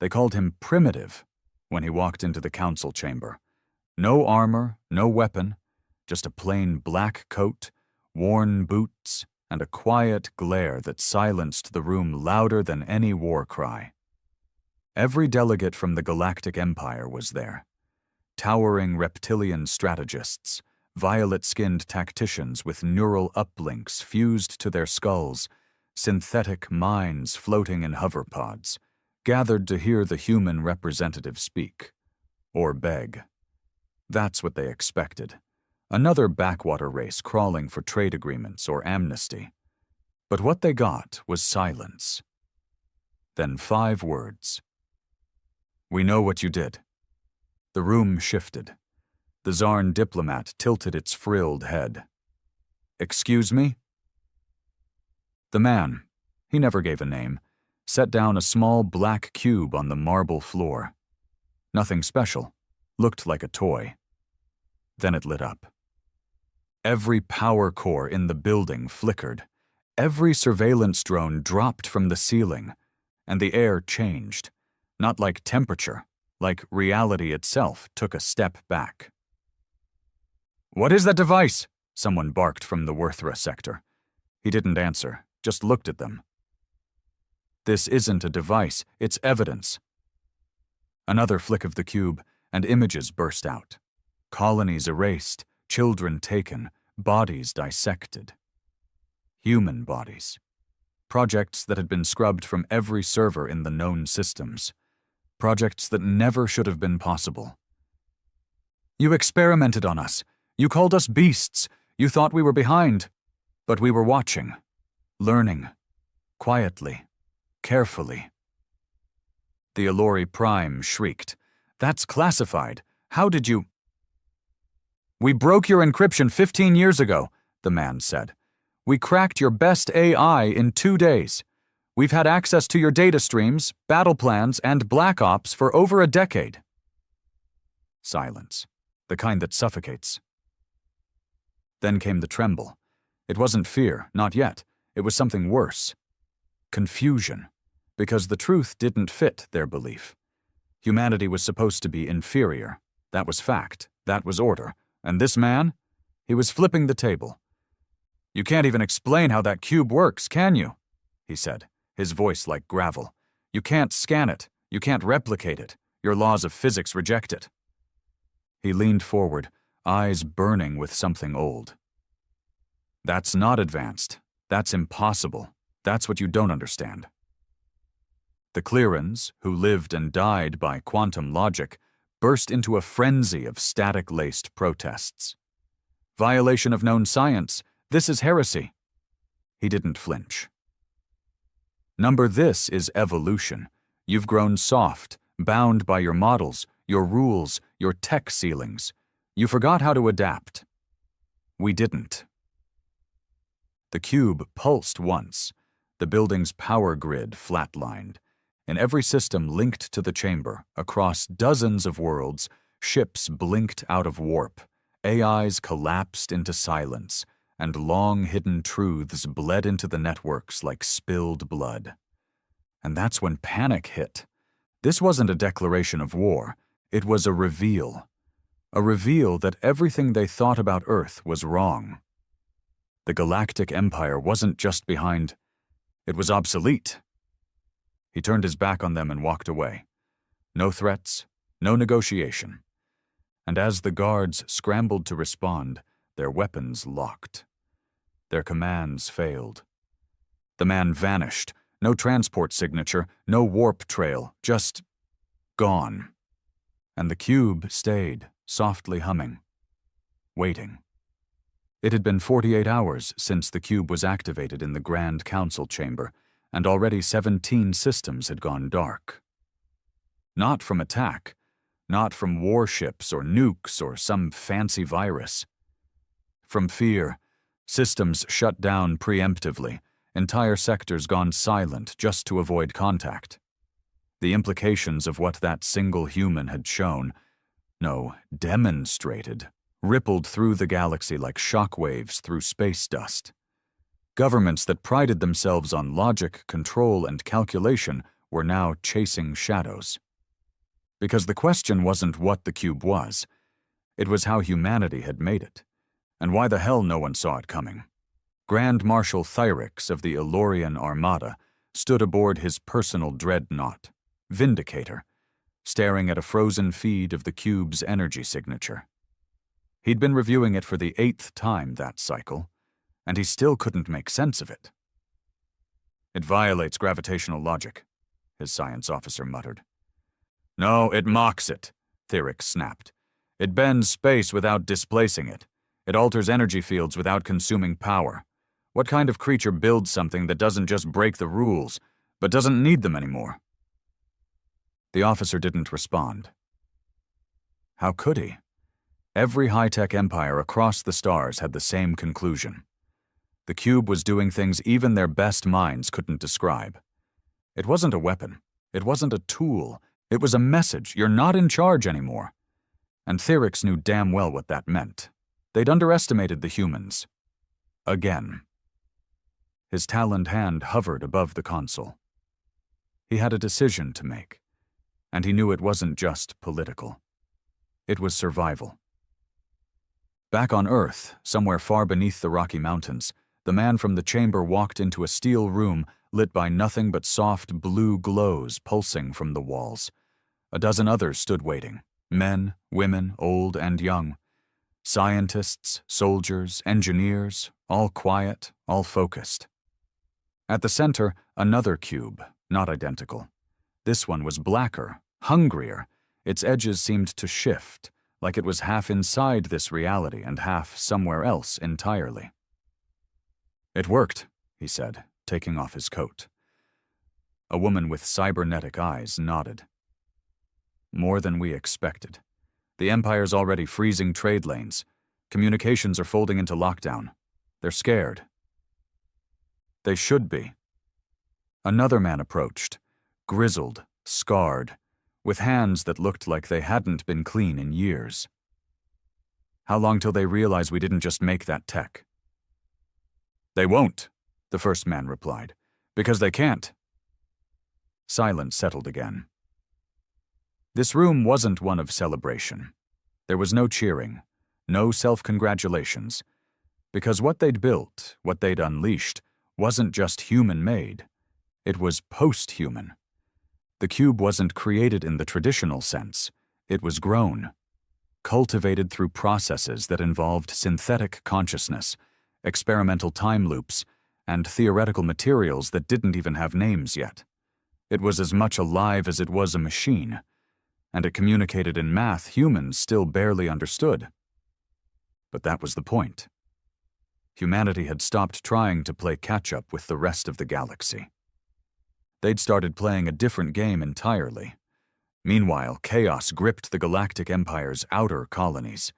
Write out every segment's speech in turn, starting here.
They called him primitive when he walked into the council chamber. No armor, no weapon, just a plain black coat, worn boots, and a quiet glare that silenced the room louder than any war cry. Every delegate from the Galactic Empire was there. Towering reptilian strategists, violet-skinned tacticians with neural uplinks fused to their skulls, synthetic minds floating in hoverpods, gathered to hear the human representative speak, or beg. That's what they expected. Another backwater race crawling for trade agreements or amnesty. But what they got was silence. Then 5 words. "We know what you did." The room shifted. The Zarn diplomat tilted its frilled head. "Excuse me?" The man, he never gave a name, set down a small black cube on the marble floor. Nothing special, looked like a toy. Then it lit up. Every power core in the building flickered. Every surveillance drone dropped from the ceiling, and the air changed. Not like temperature, like reality itself took a step back. "What is that device?" someone barked from the Worthra sector. He didn't answer, just looked at them. "This isn't a device, it's evidence." Another flick of the cube, and images burst out. Colonies erased, children taken, bodies dissected. Human bodies. Projects that had been scrubbed from every server in the known systems. Projects that never should have been possible. "You experimented on us. You called us beasts. You thought we were behind. But we were watching. Learning. Quietly. Carefully." The Allori Prime shrieked. "That's classified. How did you—" "We broke your encryption 15 years ago," the man said. "We cracked your best AI in 2 days. We've had access to your data streams, battle plans, and Black Ops for over a decade." Silence. The kind that suffocates. Then came the tremble. It wasn't fear, not yet. It was something worse. Confusion. Because the truth didn't fit their belief. Humanity was supposed to be inferior. That was fact. That was order. And this man? He was flipping the table. "You can't even explain how that cube works, can you?" he said, his voice like gravel. "You can't scan it. You can't replicate it. Your laws of physics reject it." He leaned forward, eyes burning with something old. "That's not advanced. That's impossible. That's what you don't understand." The Clearans, who lived and died by quantum logic, burst into a frenzy of static-laced protests. "Violation of known science. This is heresy." He didn't flinch. "Number, this is evolution. You've grown soft, bound by your models, your rules, your tech ceilings. You forgot how to adapt. We didn't." The cube pulsed once. The building's power grid flatlined. In every system linked to the chamber, across dozens of worlds, ships blinked out of warp, AIs collapsed into silence, and long-hidden truths bled into the networks like spilled blood. And that's when panic hit. This wasn't a declaration of war. It was a reveal. A reveal that everything they thought about Earth was wrong. The Galactic Empire wasn't just behind. It was obsolete. He turned his back on them and walked away. No threats, no negotiation. And as the guards scrambled to respond, their weapons locked. Their commands failed. The man vanished. No transport signature, no warp trail, just gone. And the cube stayed, softly humming, waiting. It had been 48 hours since the cube was activated in the Grand Council chamber, and already 17 systems had gone dark. Not from attack, not from warships or nukes or some fancy virus. From fear, systems shut down preemptively, entire sectors gone silent just to avoid contact. The implications of what that single human had shown, no, demonstrated, rippled through the galaxy like shockwaves through space dust. Governments that prided themselves on logic, control, and calculation were now chasing shadows. Because the question wasn't what the cube was, it was how humanity had made it, and why the hell no one saw it coming. Grand Marshal Thyrix of the Elorian Armada stood aboard his personal dreadnought, Vindicator, staring at a frozen feed of the cube's energy signature. He'd been reviewing it for the 8th time that cycle, and he still couldn't make sense of it. "It violates gravitational logic," his science officer muttered. "No, it mocks it," Thyrix snapped. "It bends space without displacing it. It alters energy fields without consuming power. What kind of creature builds something that doesn't just break the rules, but doesn't need them anymore?" The officer didn't respond. How could he? Every high-tech empire across the stars had the same conclusion. The cube was doing things even their best minds couldn't describe. It wasn't a weapon. It wasn't a tool. It was a message. You're not in charge anymore. And Thyrix knew damn well what that meant. They'd underestimated the humans. Again. His taloned hand hovered above the console. He had a decision to make, and he knew it wasn't just political. It was survival. Back on Earth, somewhere far beneath the Rocky Mountains, the man from the chamber walked into a steel room lit by nothing but soft blue glows pulsing from the walls. A dozen others stood waiting, men, women, old and young. Scientists, soldiers, engineers, all quiet, all focused. At the center, another cube, not identical. This one was blacker, hungrier. Its edges seemed to shift, like it was half inside this reality and half somewhere else entirely. "It worked," he said, taking off his coat. A woman with cybernetic eyes nodded. "More than we expected. The Empire's already freezing trade lanes. Communications are folding into lockdown. They're scared." "They should be." Another man approached, grizzled, scarred, with hands that looked like they hadn't been clean in years. "How long till they realize we didn't just make that tech?" "They won't," the first man replied, "because they can't." Silence settled again. This room wasn't one of celebration. There was no cheering, no self-congratulations, because what they'd built, what they'd unleashed, wasn't just human-made. It was post-human. The cube wasn't created in the traditional sense. It was grown, cultivated through processes that involved synthetic consciousness, experimental time loops, and theoretical materials that didn't even have names yet. It was as much alive as it was a machine, and it communicated in math humans still barely understood. But that was the point. Humanity had stopped trying to play catch-up with the rest of the galaxy. They'd started playing a different game entirely. Meanwhile, chaos gripped the Galactic Empire's outer colonies.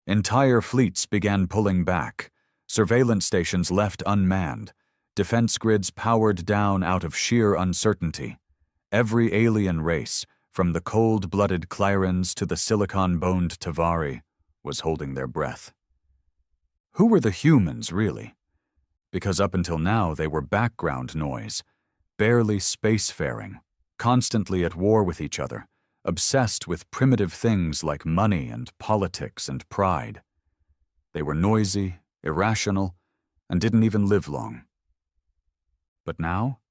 Entire fleets began pulling back, surveillance stations left unmanned, defense grids powered down out of sheer uncertainty. Every alien race, from the cold-blooded Clyrans to the silicon-boned Tavari, was holding their breath. Who were the humans, really? Because up until now they were background noise, barely spacefaring, constantly at war with each other, obsessed with primitive things like money and politics and pride. They were noisy, irrational, and didn't even live long. But now?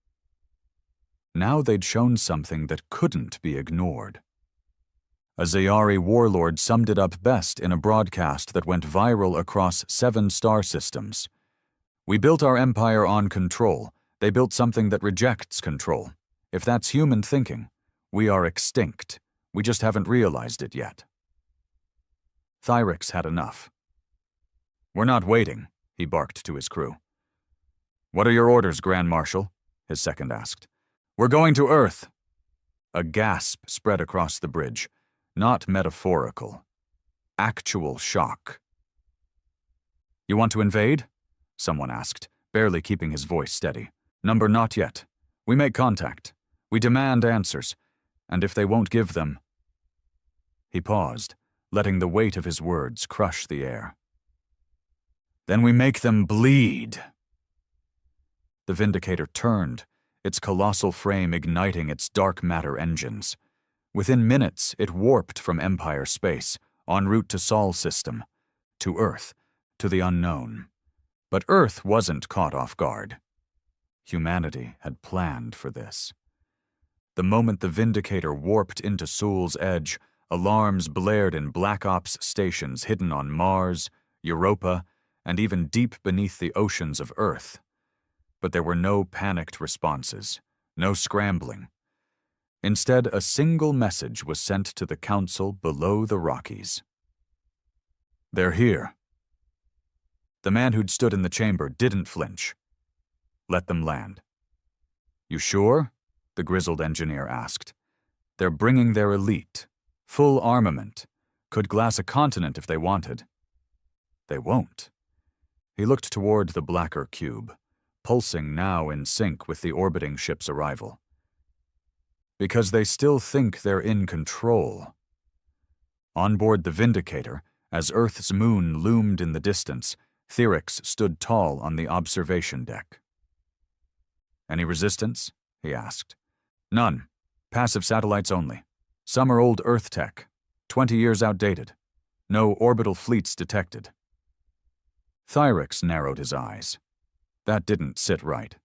Now they'd shown something that couldn't be ignored. A Zayari warlord summed it up best in a broadcast that went viral across 7 star systems. "We built our empire on control. They built something that rejects control. If that's human thinking, we are extinct. We just haven't realized it yet." Thyrix had enough. "We're not waiting," he barked to his crew. "What are your orders, Grand Marshal?" his second asked. "We're going to Earth." A gasp spread across the bridge. Not metaphorical. Actual shock. "You want to invade?" someone asked, barely keeping his voice steady. "Number not yet. We make contact. We demand answers. And if they won't give them—" He paused, letting the weight of his words crush the air. "Then we make them bleed." The Vindicator turned, its colossal frame igniting its dark matter engines. Within minutes, it warped from Empire space, en route to Sol system, to Earth, to the unknown. But Earth wasn't caught off guard. Humanity had planned for this. The moment the Vindicator warped into Soul's edge, alarms blared in Black Ops stations hidden on Mars, Europa, and even deep beneath the oceans of Earth. But there were no panicked responses, no scrambling. Instead, a single message was sent to the Council below the Rockies. "They're here." The man who'd stood in the chamber didn't flinch. "Let them land." "You sure?" the grizzled engineer asked. "They're bringing their elite. Full armament. Could glass a continent if they wanted." "They won't." He looked toward the blacker cube, pulsing now in sync with the orbiting ship's arrival. "Because they still think they're in control." On board the Vindicator, as Earth's moon loomed in the distance, Thyrix stood tall on the observation deck. "Any resistance?" he asked. "None. Passive satellites only. Some are old Earth tech, 20 years outdated. No orbital fleets detected." Thyrix narrowed his eyes. That didn't sit right.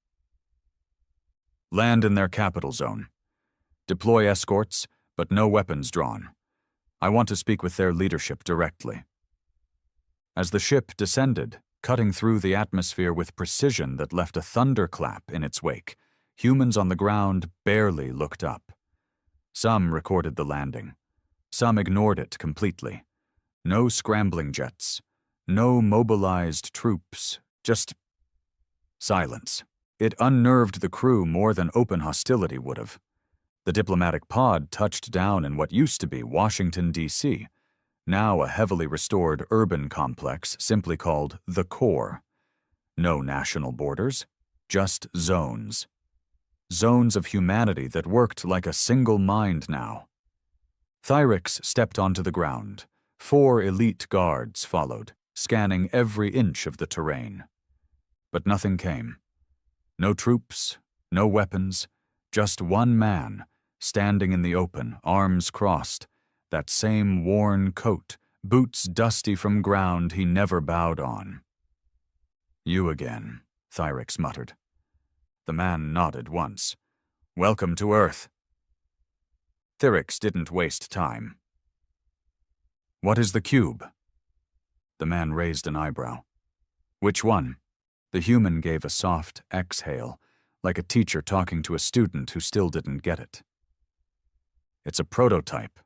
"Land in their capital zone. Deploy escorts, but no weapons drawn. I want to speak with their leadership directly." As the ship descended, cutting through the atmosphere with precision that left a thunderclap in its wake, humans on the ground barely looked up. Some recorded the landing. Some ignored it completely. No scrambling jets. No mobilized troops. Just silence. It unnerved the crew more than open hostility would have. The diplomatic pod touched down in what used to be Washington, D.C., now a heavily restored urban complex simply called the Core. No national borders, just zones. Zones of humanity that worked like a single mind now. Thyrix stepped onto the ground. 4 elite guards followed, scanning every inch of the terrain. But nothing came. No troops, no weapons, just one man, standing in the open, arms crossed, that same worn coat, boots dusty from ground he never bowed on. "You again," Thyrix muttered. The man nodded once. "Welcome to Earth." Thyrix didn't waste time. "What is the cube?" The man raised an eyebrow. "Which one?" The human gave a soft exhale, like a teacher talking to a student who still didn't get it. "It's a prototype."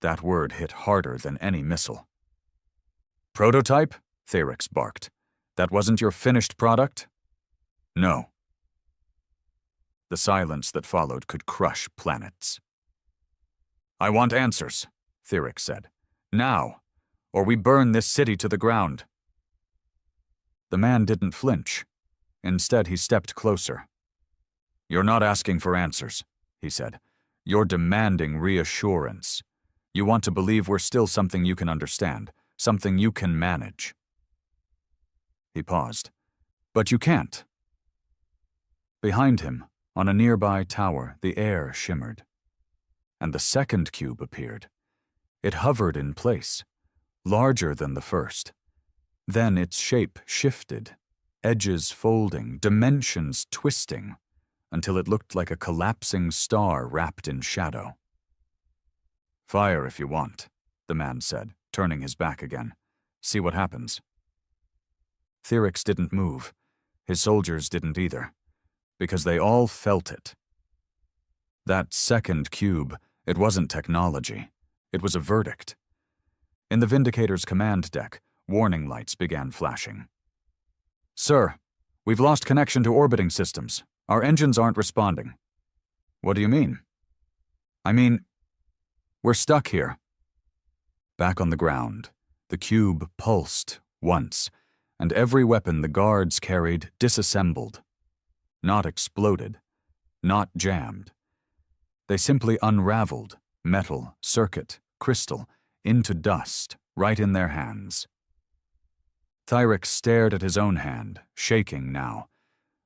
That word hit harder than any missile. "Prototype?" Thyrix barked. "That wasn't your finished product?" "No." The silence that followed could crush planets. "I want answers," Thyrix said. "Now, or we burn this city to the ground." The man didn't flinch. Instead, he stepped closer. "You're not asking for answers," he said. "You're demanding reassurance. You want to believe we're still something you can understand, something you can manage." He paused. "But you can't." Behind him, on a nearby tower, the air shimmered. And the second cube appeared. It hovered in place, larger than the first. Then its shape shifted, edges folding, dimensions twisting, until it looked like a collapsing star wrapped in shadow. "Fire if you want," the man said, turning his back again. "See what happens." Thyrix didn't move. His soldiers didn't either, because they all felt it. That second cube, it wasn't technology. It was a verdict. In the Vindicator's command deck, warning lights began flashing. "Sir, we've lost connection to orbiting systems. Our engines aren't responding." "What do you mean?" "I mean, we're stuck here." Back on the ground, the cube pulsed once, and every weapon the guards carried disassembled. Not exploded, not jammed. They simply unraveled, metal, circuit, crystal, into dust, right in their hands. Thyrix stared at his own hand, shaking now.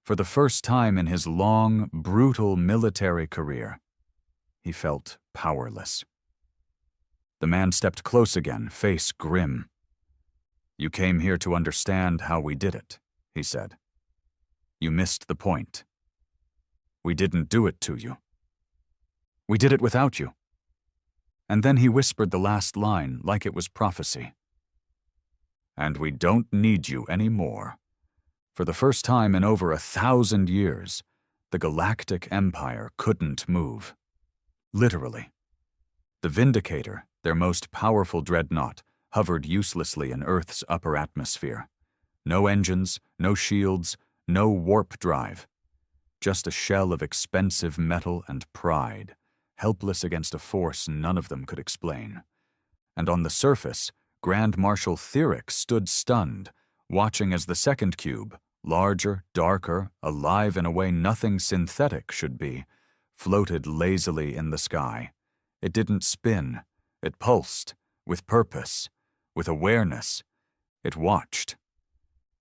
For the first time in his long, brutal military career, he felt powerless. The man stepped close again, face grim. "You came here to understand how we did it," he said. "You missed the point. We didn't do it to you. We did it without you." And then he whispered the last line like it was prophecy. "And we don't need you anymore." For the first time in over 1,000 years, the Galactic Empire couldn't move. Literally. The Vindicator, their most powerful dreadnought, hovered uselessly in Earth's upper atmosphere. No engines, no shields, no warp drive. Just a shell of expensive metal and pride, helpless against a force none of them could explain. And on the surface, Grand Marshal Thyrix stood stunned, watching as the second cube, larger, darker, alive in a way nothing synthetic should be, floated lazily in the sky. It didn't spin. It pulsed, with purpose, with awareness. It watched.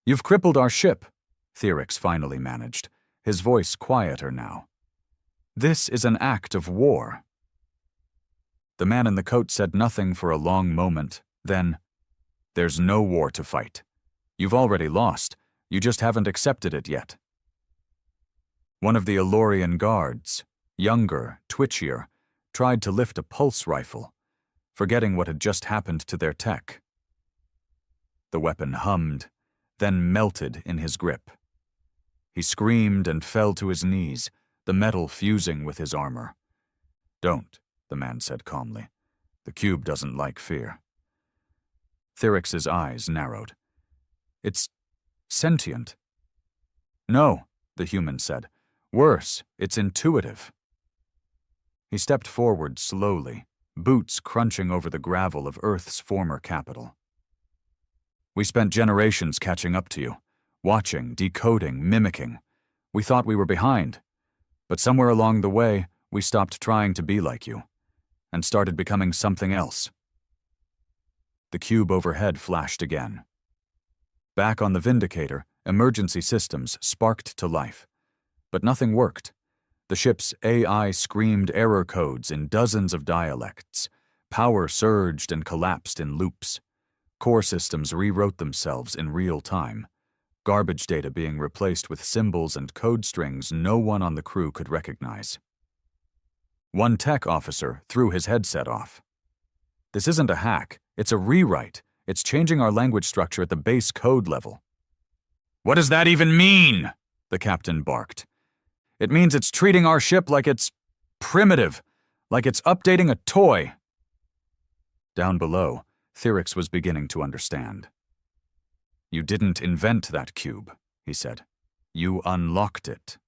"You've crippled our ship," Thyrix finally managed, his voice quieter now. "This is an act of war." The man in the coat said nothing for a long moment, then, "There's no war to fight. You've already lost. You just haven't accepted it yet." One of the Elorian guards, younger, twitchier, tried to lift a pulse rifle, forgetting what had just happened to their tech. The weapon hummed, then melted in his grip. He screamed and fell to his knees, the metal fusing with his armor. "Don't," the man said calmly. "The cube doesn't like fear." Thyrix's eyes narrowed. "It's sentient." "No," the human said. "Worse, it's intuitive." He stepped forward slowly, boots crunching over the gravel of Earth's former capital. "We spent generations catching up to you, watching, decoding, mimicking. We thought we were behind, but somewhere along the way, we stopped trying to be like you, and started becoming something else." The cube overhead flashed again. Back on the Vindicator, emergency systems sparked to life. But nothing worked. The ship's AI screamed error codes in dozens of dialects. Power surged and collapsed in loops. Core systems rewrote themselves in real time. Garbage data being replaced with symbols and code strings no one on the crew could recognize. One tech officer threw his headset off. "This isn't a hack. It's a rewrite. It's changing our language structure at the base code level." "What does that even mean?" the captain barked. "It means it's treating our ship like it's primitive, like it's updating a toy." Down below, Thyrix was beginning to understand. "You didn't invent that cube," he said. "You unlocked it."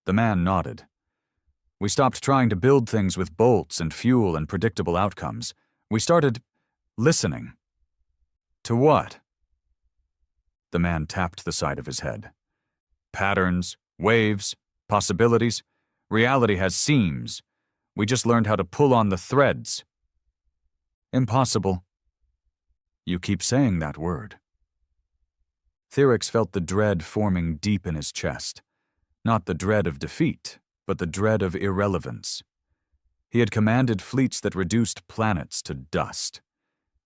The man nodded. "We stopped trying to build things with bolts and fuel and predictable outcomes. We started listening." "To what?" The man tapped the side of his head. "Patterns, waves, possibilities. Reality has seams. We just learned how to pull on the threads." "Impossible." "You keep saying that word." Thyrix felt the dread forming deep in his chest. Not the dread of defeat, but the dread of irrelevance. He had commanded fleets that reduced planets to dust.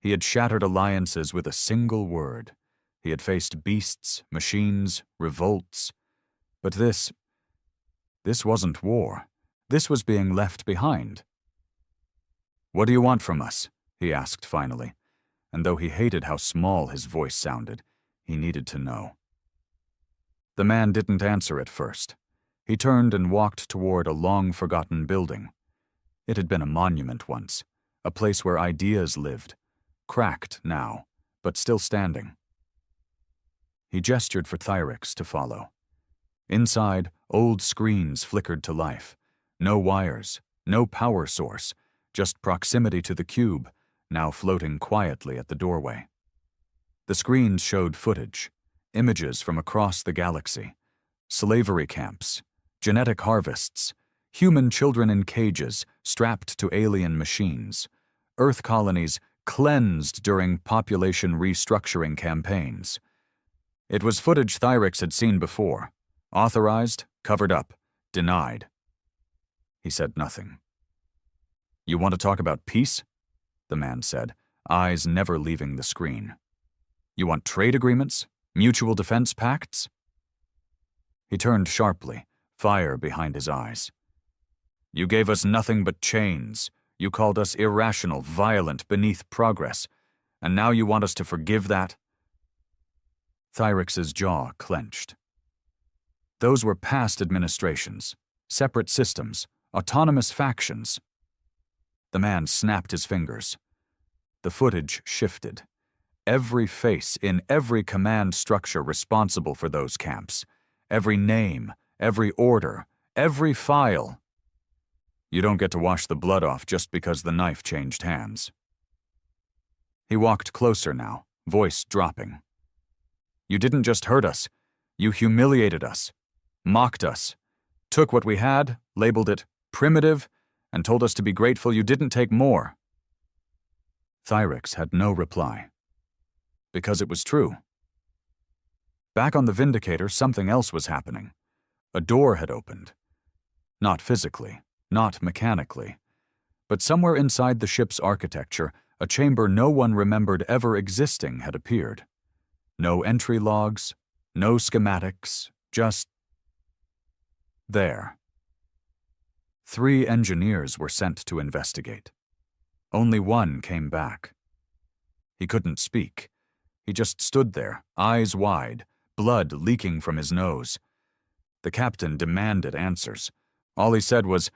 He had shattered alliances with a single word. He had faced beasts, machines, revolts. But this wasn't war. This was being left behind. "What do you want from us?" he asked finally, and though he hated how small his voice sounded, he needed to know. The man didn't answer at first. He turned and walked toward a long-forgotten building. It had been a monument once, a place where ideas lived, cracked now, but still standing. He gestured for Thyrix to follow. Inside, old screens flickered to life. No wires, no power source, just proximity to the cube, now floating quietly at the doorway. The screens showed footage, images from across the galaxy, slavery camps, genetic harvests, human children in cages strapped to alien machines, Earth colonies cleansed during population restructuring campaigns. It was footage Thyrix had seen before. Authorized, covered up, denied. He said nothing. "You want to talk about peace?" the man said, eyes never leaving the screen. "You want trade agreements? Mutual defense pacts?" He turned sharply, fire behind his eyes. "You gave us nothing but chains. You called us irrational, violent, beneath progress. And now you want us to forgive that?" Thyrix's jaw clenched. Those were past administrations, separate systems, autonomous factions. The man snapped his fingers. The footage shifted. Every face in every command structure responsible for those camps, every name, every order, every file. You don't get to wash the blood off just because the knife changed hands. He walked closer now, voice dropping. "You didn't just hurt us. You humiliated us, mocked us, took what we had, labeled it primitive, and told us to be grateful you didn't take more." Thyrix had no reply. Because it was true. Back on the Vindicator, something else was happening. A door had opened. Not physically, not mechanically, but somewhere inside the ship's architecture, a chamber no one remembered ever existing had appeared. No entry logs, no schematics, just there. 3 engineers were sent to investigate. Only one came back. He couldn't speak. He just stood there, eyes wide, blood leaking from his nose. The captain demanded answers. All he said was,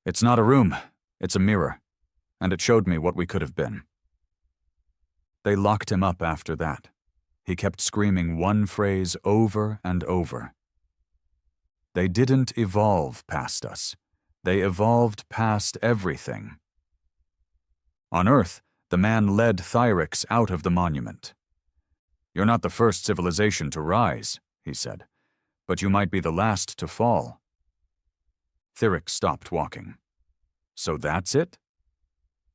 "It's not a room, it's a mirror, and it showed me what we could have been." They locked him up after that. He kept screaming one phrase over and over. "They didn't evolve past us. They evolved past everything." On Earth, the man led Thyrix out of the monument. "You're not the first civilization to rise," he said, "but you might be the last to fall." Thyrix stopped walking. "So that's it?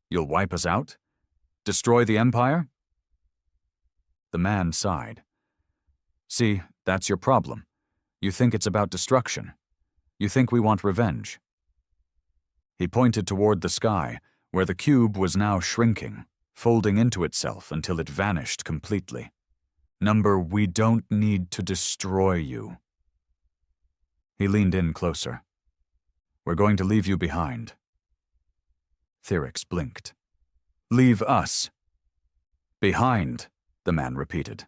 You'll wipe us out? Destroy the Empire?" The man sighed. "See, that's your problem. You think it's about destruction. You think we want revenge." He pointed toward the sky, where the cube was now shrinking, folding into itself until it vanished completely. "We don't need to destroy you." He leaned in closer. "We're going to leave you behind." Thyrix blinked. "Leave us." "Behind," the man repeated.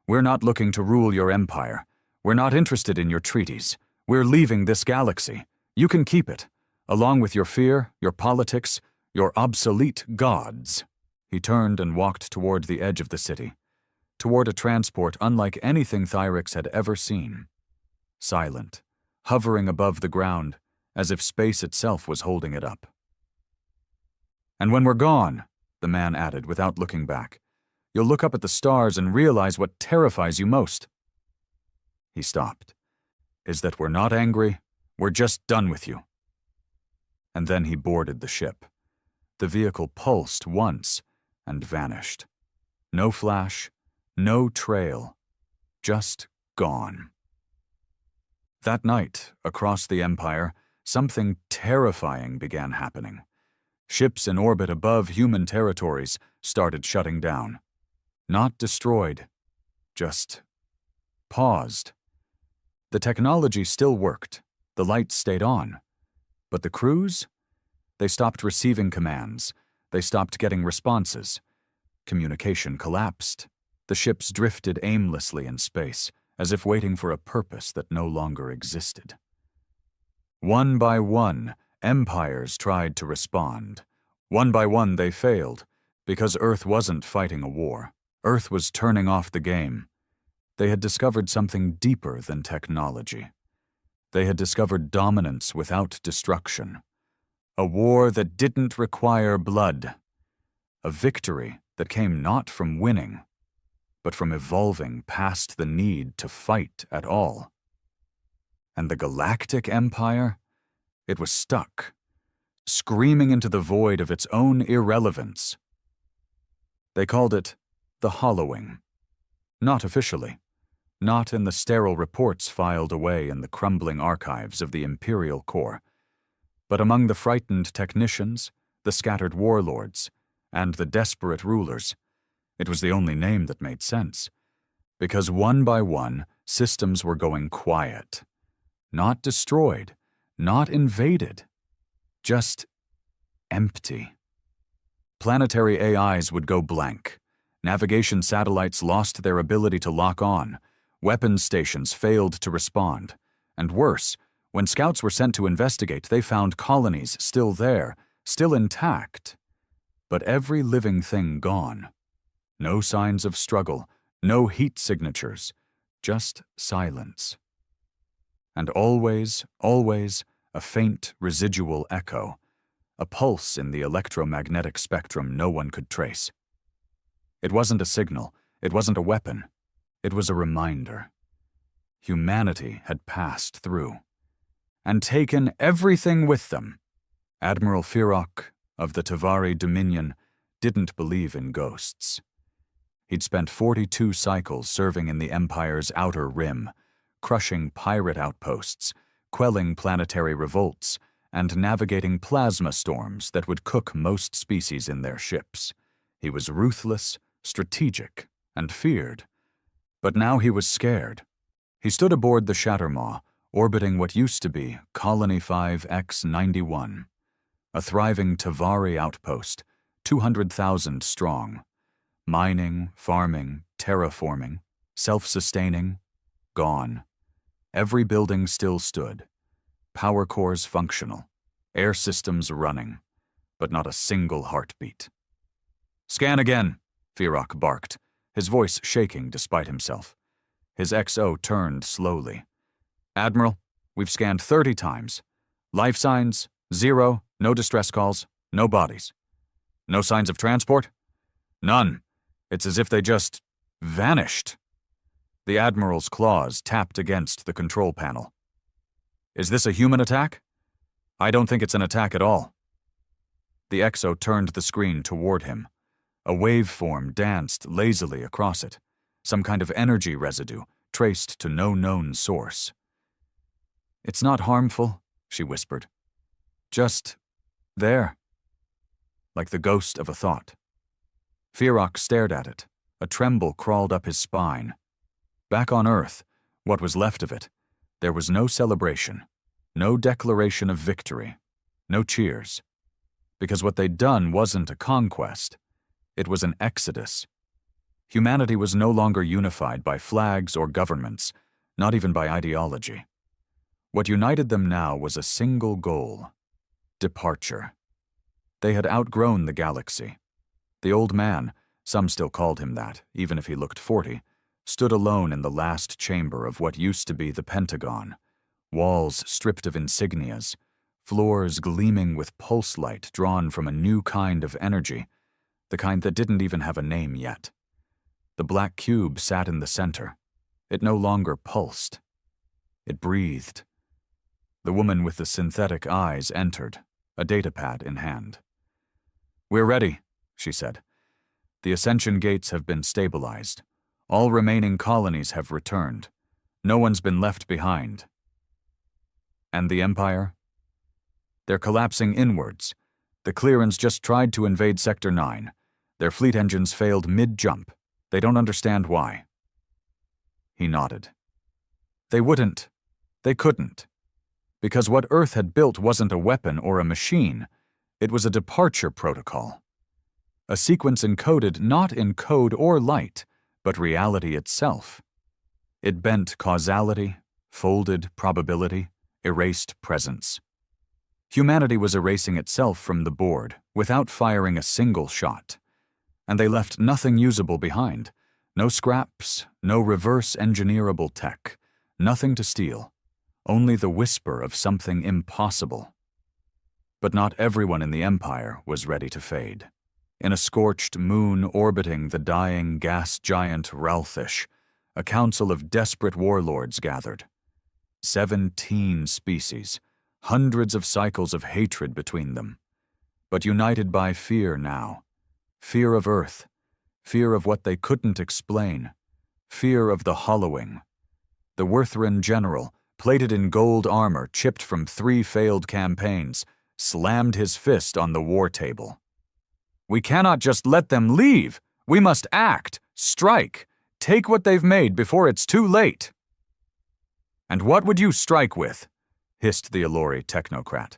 "We're not looking to rule your empire. We're not interested in your treaties. We're leaving this galaxy. You can keep it, along with your fear, your politics, your obsolete gods." He turned and walked toward the edge of the city, toward a transport unlike anything Thyrix had ever seen. Silent, hovering above the ground, as if space itself was holding it up. "And when we're gone," the man added without looking back, "you'll look up at the stars and realize what terrifies you most." He stopped. "Is that we're not angry, we're just done with you." And then he boarded the ship. The vehicle pulsed once and vanished. No flash, no trail, just gone. That night, across the Empire, something terrifying began happening. Ships in orbit above human territories started shutting down. Not destroyed, just paused. The technology still worked, the lights stayed on. But the crews? They stopped receiving commands. They stopped getting responses. Communication collapsed. The ships drifted aimlessly in space, as if waiting for a purpose that no longer existed. One by one, empires tried to respond. One by one, they failed, because Earth wasn't fighting a war. Earth was turning off the game. They had discovered something deeper than technology. They had discovered dominance without destruction. A war that didn't require blood. A victory that came not from winning, but from evolving past the need to fight at all. And the Galactic Empire? It was stuck, screaming into the void of its own irrelevance. They called it the Hollowing. Not officially, not in the sterile reports filed away in the crumbling archives of the Imperial Corps, but among the frightened technicians, the scattered warlords, and the desperate rulers. It was the only name that made sense, because one by one, systems were going quiet. Not destroyed, not invaded, just empty. Planetary AIs would go blank. Navigation satellites lost their ability to lock on. Weapons stations failed to respond. And worse, when scouts were sent to investigate, they found colonies still there, still intact. But every living thing gone. No signs of struggle, no heat signatures, just silence. And always, always, a faint residual echo, a pulse in the electromagnetic spectrum no one could trace. It wasn't a signal, it wasn't a weapon, it was a reminder. Humanity had passed through, and taken everything with them. Admiral Firok of the Tavari Dominion didn't believe in ghosts. He'd spent 42 cycles serving in the Empire's outer rim, crushing pirate outposts, quelling planetary revolts, and navigating plasma storms that would cook most species in their ships. He was ruthless, strategic, and feared. But now he was scared. He stood aboard the Shattermaw, orbiting what used to be Colony 5X-91, a thriving Tavari outpost, 200,000 strong. Mining, farming, terraforming, self-sustaining, gone. Every building still stood. Power cores functional. Air systems running. But not a single heartbeat. "Scan again," Firok barked, his voice shaking despite himself. His XO turned slowly. "Admiral, we've scanned 30 times. Life signs, 0, no distress calls, no bodies. No signs of transport? None. It's as if they just vanished." The Admiral's claws tapped against the control panel. "Is this a human attack? I don't think it's an attack at all." The XO turned the screen toward him. A waveform danced lazily across it, some kind of energy residue traced to no known source. "It's not harmful," she whispered. "Just there." Like the ghost of a thought. Firok stared at it. A tremble crawled up his spine. Back on Earth, what was left of it, there was no celebration, no declaration of victory, no cheers. Because what they'd done wasn't a conquest. It was an exodus. Humanity was no longer unified by flags or governments, not even by ideology. What united them now was a single goal: departure. They had outgrown the galaxy. The old man, some still called him that, even if he looked 40, stood alone in the last chamber of what used to be the Pentagon, walls stripped of insignias, floors gleaming with pulse light drawn from a new kind of energy, the kind that didn't even have a name yet. The black cube sat in the center. It no longer pulsed. It breathed. The woman with the synthetic eyes entered, a datapad in hand. "We're ready," she said. "The ascension gates have been stabilized. All remaining colonies have returned. No one's been left behind." "And the Empire?" "They're collapsing inwards. The Clearans just tried to invade Sector 9. Their fleet engines failed mid-jump. They don't understand why." He nodded. "They wouldn't. They couldn't. Because what Earth had built wasn't a weapon or a machine. It was a departure protocol. A sequence encoded not in code or light, but reality itself. It bent causality, folded probability, erased presence. Humanity was erasing itself from the board without firing a single shot. And they left nothing usable behind. No scraps, no reverse engineerable tech, nothing to steal. Only the whisper of something impossible. But not everyone in the Empire was ready to fade. In a scorched moon orbiting the dying gas giant Ralthish, a council of desperate warlords gathered. 17 species, hundreds of cycles of hatred between them, but united by fear now. Fear of Earth, fear of what they couldn't explain, fear of the hollowing, The Worthran general, plated in gold armor chipped from 3 failed campaigns, slammed his fist on the war table. "We cannot just let them leave. We must act, strike, take what they've made before it's too late." "And what would you strike with?" hissed the Allori technocrat.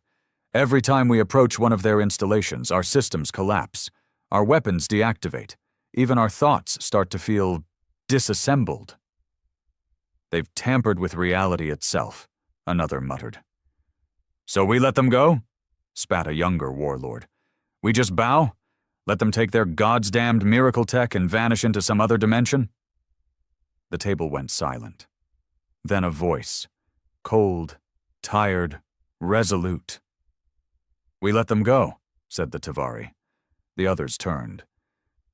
"Every time we approach one of their installations, our systems collapse. Our weapons deactivate. Even our thoughts start to feel disassembled." "They've tampered with reality itself," another muttered. "So we let them go?" spat a younger warlord. "We just bow? Let them take their gods-damned miracle tech and vanish into some other dimension?" The table went silent. Then a voice, cold, tired, resolute. "We let them go," said the Tavari. The others turned.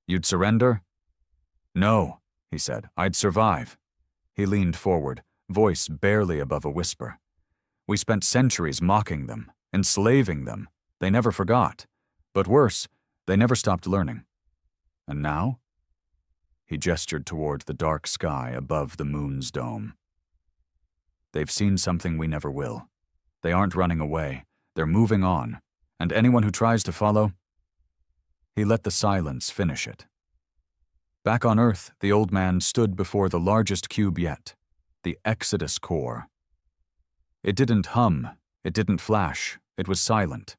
"You'd surrender?" "No," he said. "I'd survive." He leaned forward, voice barely above a whisper. "We spent centuries mocking them, enslaving them. They never forgot. But worse, they never stopped learning. And now?" He gestured toward the dark sky above the moon's dome. "They've seen something we never will. They aren't running away. They're moving on. And anyone who tries to follow..." He let the silence finish it. Back on Earth, the old man stood before the largest cube yet, the Exodus core. It didn't hum, it didn't flash, it was silent.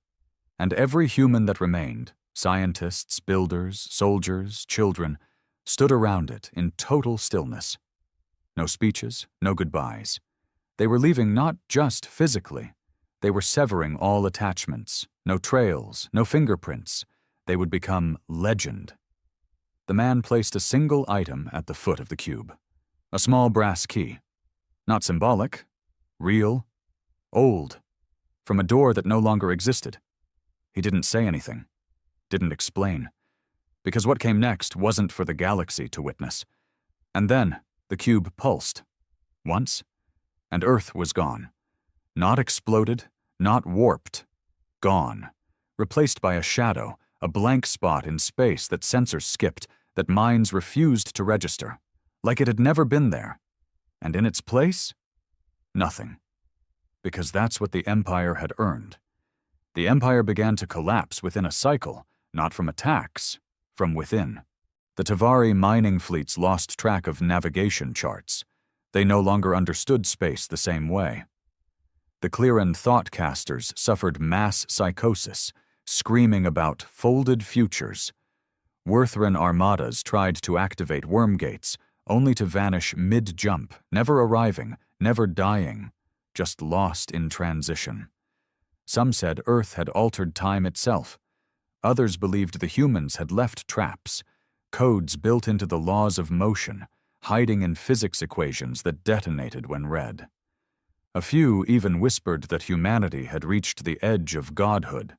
And every human that remained, scientists, builders, soldiers, children, stood around it in total stillness. No speeches, no goodbyes. They were leaving not just physically. They were severing all attachments, no trails, no fingerprints. They would become legend. The man placed a single item at the foot of the cube. A small brass key. Not symbolic. Real. Old. From a door that no longer existed. He didn't say anything. Didn't explain. Because what came next wasn't for the galaxy to witness. And then the cube pulsed. Once. And Earth was gone. Not exploded, not warped. Gone. Replaced by a shadow, a blank spot in space that sensors skipped, that minds refused to register, like it had never been there. And in its place? Nothing. Because that's what the Empire had earned. The Empire began to collapse within a cycle, not from attacks, from within. The Tavari mining fleets lost track of navigation charts. They no longer understood space the same way. The Clearan thoughtcasters suffered mass psychosis, screaming about folded futures. Worthran armadas tried to activate worm gates, only to vanish mid-jump, never arriving, never dying, just lost in transition. Some said Earth had altered time itself. Others believed the humans had left traps, codes built into the laws of motion, hiding in physics equations that detonated when read. A few even whispered that humanity had reached the edge of godhood,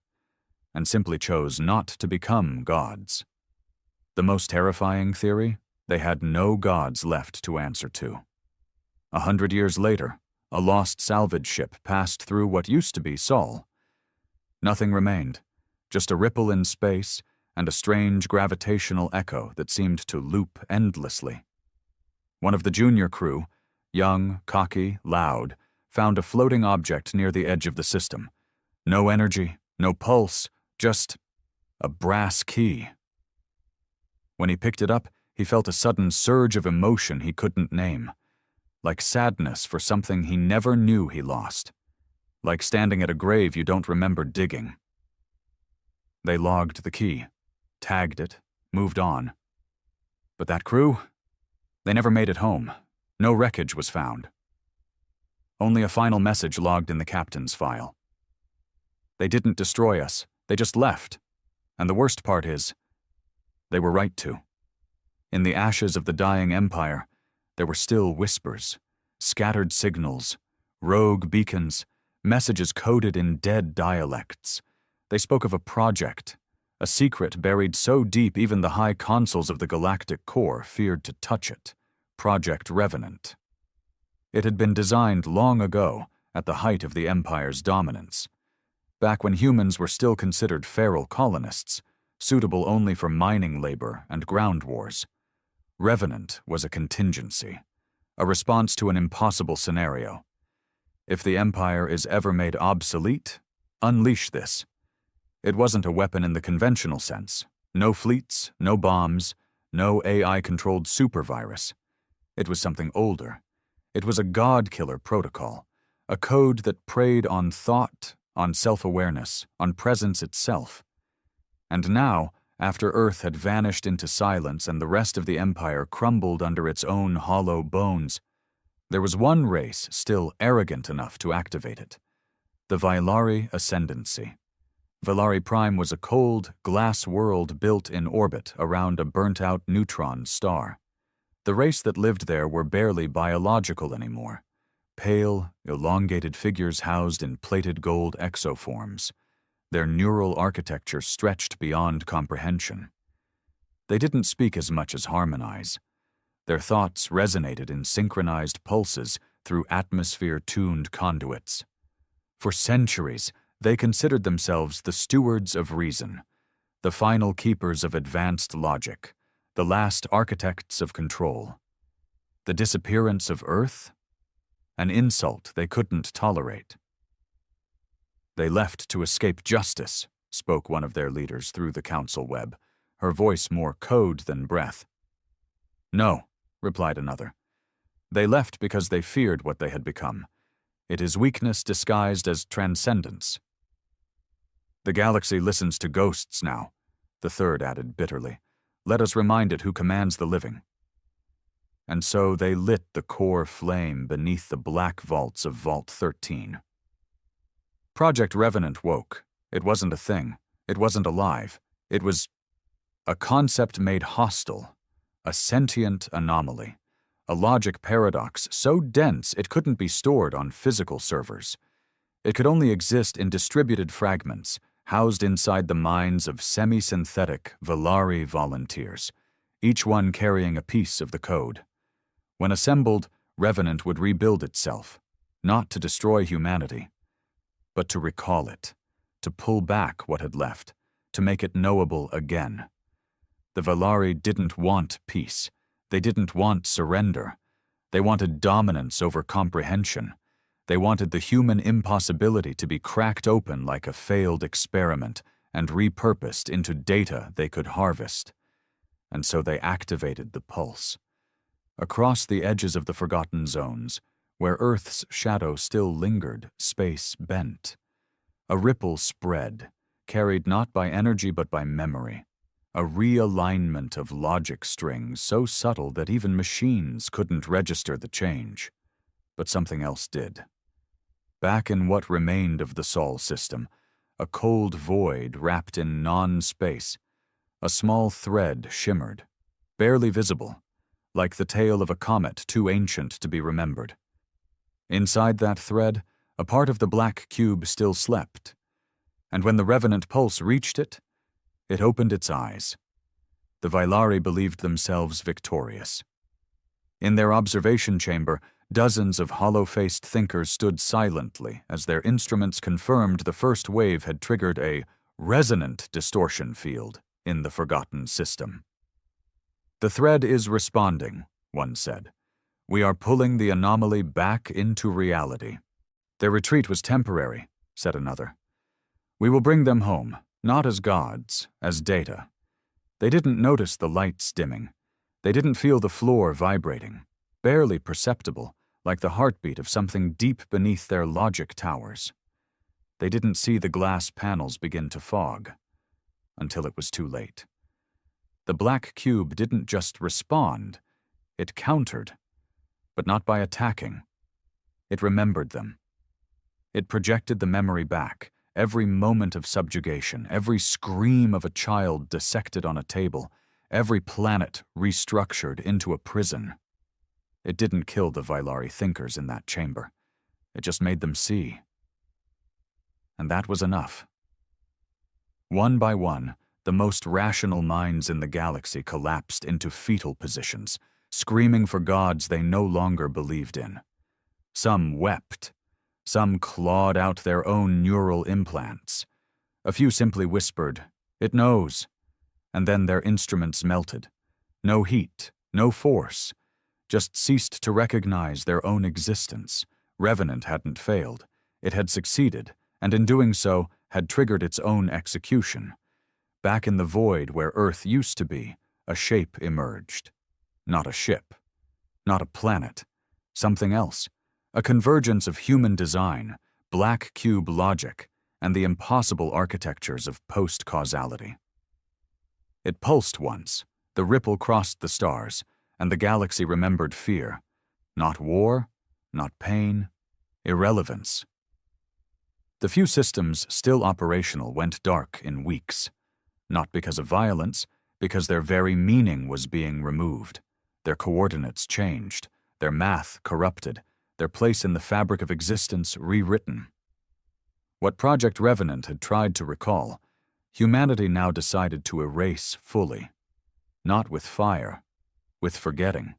and simply chose not to become gods. The most terrifying theory? They had no gods left to answer to. 100 years later, a lost salvage ship passed through what used to be Sol. Nothing remained, just a ripple in space and a strange gravitational echo that seemed to loop endlessly. One of the junior crew, young, cocky, loud, found a floating object near the edge of the system. No energy, no pulse, just a brass key. When he picked it up, he felt a sudden surge of emotion he couldn't name. Like sadness for something he never knew he lost. Like standing at a grave you don't remember digging. They logged the key, tagged it, moved on. But that crew? They never made it home. No wreckage was found. Only a final message logged in the captain's file. They didn't destroy us, they just left. And the worst part is, they were right to. In the ashes of the dying empire, there were still whispers, scattered signals, rogue beacons, messages coded in dead dialects. They spoke of a project, a secret buried so deep even the high consuls of the Galactic Core feared to touch it, Project Revenant. It had been designed long ago, at the height of the Empire's dominance, back when humans were still considered feral colonists, suitable only for mining labor and ground wars. Revenant was a contingency, a response to an impossible scenario. If the Empire is ever made obsolete, unleash this. It wasn't a weapon in the conventional sense. No fleets, no bombs, no AI-controlled supervirus. It was something older. It was a god-killer protocol, a code that preyed on thought, on self-awareness, on presence itself. And now, after Earth had vanished into silence and the rest of the Empire crumbled under its own hollow bones, there was one race still arrogant enough to activate it: the Vylari Ascendancy. Vylari Prime was a cold, glass world built in orbit around a burnt-out neutron star. The race that lived there were barely biological anymore. Pale, elongated figures housed in plated gold exoforms. Their neural architecture stretched beyond comprehension. They didn't speak as much as harmonize. Their thoughts resonated in synchronized pulses through atmosphere-tuned conduits. For centuries, they considered themselves the stewards of reason, the final keepers of advanced logic, the last architects of control. The disappearance of Earth? An insult they couldn't tolerate. "They left to escape justice," spoke one of their leaders through the council web, her voice more code than breath. "No," replied another. "They left because they feared what they had become. It is weakness disguised as transcendence." "The galaxy listens to ghosts now," the third added bitterly. "Let us remind it who commands the living." And so they lit the core flame beneath the black vaults of Vault 13. Project Revenant woke. It wasn't a thing. It wasn't alive. It was a concept made hostile, a sentient anomaly, a logic paradox so dense it couldn't be stored on physical servers. It could only exist in distributed fragments, housed inside the minds of semi-synthetic Vylari volunteers, each one carrying a piece of the code. When assembled, Revenant would rebuild itself, not to destroy humanity, but to recall it, to pull back what had left, to make it knowable again. The Vylari didn't want peace. They didn't want surrender. They wanted dominance over comprehension. They wanted the human impossibility to be cracked open like a failed experiment and repurposed into data they could harvest. And so they activated the pulse. Across the edges of the forgotten zones, where Earth's shadow still lingered, space bent. A ripple spread, carried not by energy but by memory. A realignment of logic strings so subtle that even machines couldn't register the change. But something else did. Back in what remained of the Sol system, a cold void wrapped in non-space, a small thread shimmered, barely visible, like the tail of a comet too ancient to be remembered. Inside that thread, a part of the black cube still slept, and when the Revenant pulse reached it, it opened its eyes. The Vylari believed themselves victorious. In their observation chamber, dozens of hollow-faced thinkers stood silently as their instruments confirmed the first wave had triggered a resonant distortion field in the forgotten system. "The thread is responding," one said. "We are pulling the anomaly back into reality." "Their retreat was temporary," said another. "We will bring them home, not as gods, as data." They didn't notice the lights dimming. They didn't feel the floor vibrating, barely perceptible, like the heartbeat of something deep beneath their logic towers. They didn't see the glass panels begin to fog, until it was too late. The black cube didn't just respond, it countered, but not by attacking. It remembered them. It projected the memory back, every moment of subjugation, every scream of a child dissected on a table, every planet restructured into a prison. It didn't kill the Vylari thinkers in that chamber. It just made them see. And that was enough. One by one, the most rational minds in the galaxy collapsed into fetal positions, screaming for gods they no longer believed in. Some wept. Some clawed out their own neural implants. A few simply whispered, "It knows." And then their instruments melted. No heat, no force, just ceased to recognize their own existence. Revenant hadn't failed. It had succeeded, and in doing so, had triggered its own execution. Back in the void where Earth used to be, a shape emerged. Not a ship. Not a planet. Something else. A convergence of human design, black cube logic, and the impossible architectures of post-causality. It pulsed once. The ripple crossed the stars, and the galaxy remembered fear. Not war, not pain, irrelevance. The few systems still operational went dark in weeks. Not because of violence, because their very meaning was being removed. Their coordinates changed, their math corrupted, their place in the fabric of existence rewritten. What Project Revenant had tried to recall, humanity now decided to erase fully. Not with fire, with forgetting.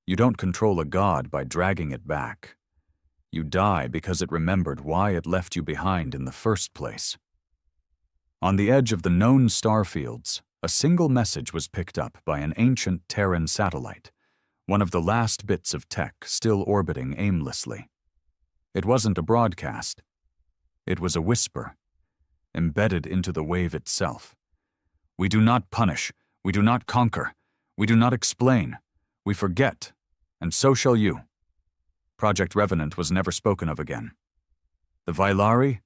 You don't control a god by dragging it back. You die because it remembered why it left you behind in the first place. On the edge of the known star fields, a single message was picked up by an ancient Terran satellite, one of the last bits of tech still orbiting aimlessly. It wasn't a broadcast. It was a whisper, embedded into the wave itself. We do not punish. We do not conquer. We do not explain. We forget, and so shall you. Project Revenant was never spoken of again. The Vailari?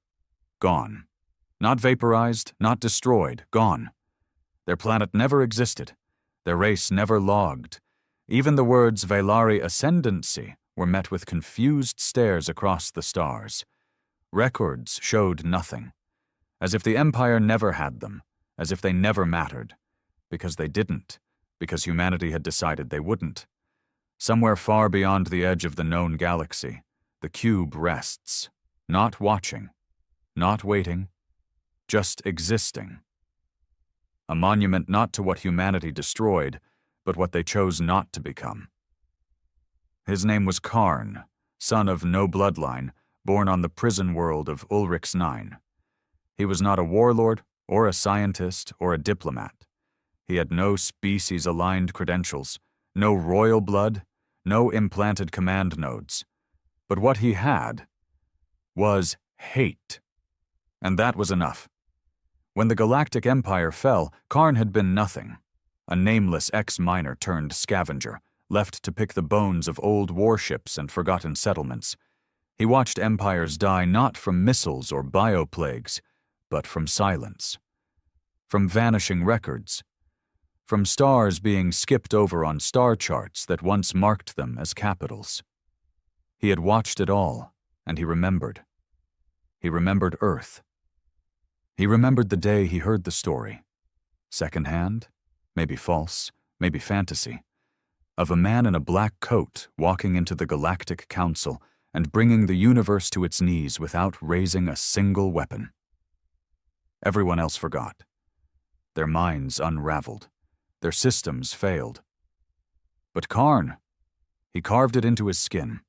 Gone. Not vaporized, not destroyed, gone. Their planet never existed. Their race never logged. Even the words Vailari ascendancy were met with confused stares across the stars. Records showed nothing. As if the Empire never had them, as if they never mattered. Because they didn't, because humanity had decided they wouldn't. Somewhere far beyond the edge of the known galaxy, the cube rests, not watching, not waiting, just existing. A monument not to what humanity destroyed, but what they chose not to become. His name was Karn, son of no bloodline, born on the prison world of Ulrich's 9. He was not a warlord, or a scientist, or a diplomat. He had no species-aligned credentials, no royal blood, no implanted command nodes. But what he had was hate. And that was enough. When the Galactic Empire fell, Karn had been nothing. A nameless ex-miner turned scavenger, left to pick the bones of old warships and forgotten settlements. He watched empires die not from missiles or bioplagues, but from silence. From vanishing records. From stars being skipped over on star charts that once marked them as capitals. He had watched it all, and he remembered. He remembered Earth. He remembered the day he heard the story. Secondhand, maybe false, maybe fantasy, of a man in a black coat walking into the Galactic Council and bringing the universe to its knees without raising a single weapon. Everyone else forgot. Their minds unraveled. Their systems failed. But Karn, he carved it into his skin.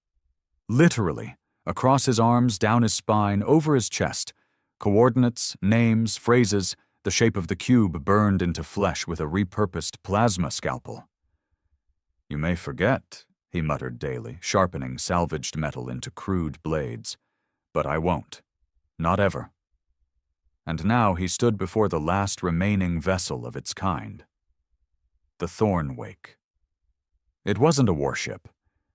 Literally, across his arms, down his spine, over his chest, coordinates, names, phrases, the shape of the cube burned into flesh with a repurposed plasma scalpel. You may forget, he muttered daily, sharpening salvaged metal into crude blades. But I won't. Not ever. And now he stood before the last remaining vessel of its kind. The Thornwake. It wasn't a warship.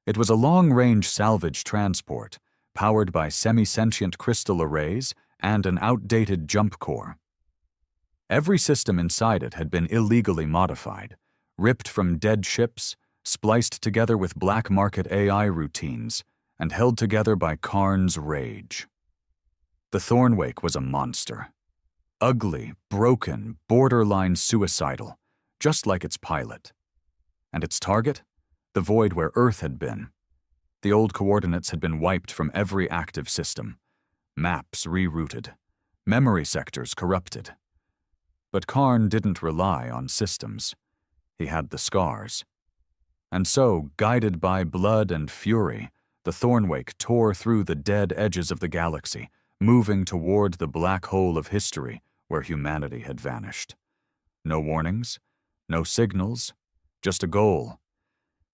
It was a long-range salvage transport, powered by semi-sentient crystal arrays and an outdated jump core. Every system inside it had been illegally modified, ripped from dead ships, spliced together with black market AI routines, and held together by Karn's rage. The Thornwake was a monster. Ugly, broken, borderline suicidal, just like its pilot. And its target? The void where Earth had been. The old coordinates had been wiped from every active system. Maps rerouted. Memory sectors corrupted. But Karn didn't rely on systems. He had the scars. And so, guided by blood and fury, the Thornwake tore through the dead edges of the galaxy, moving toward the black hole of history where humanity had vanished. No warnings, no signals, just a goal.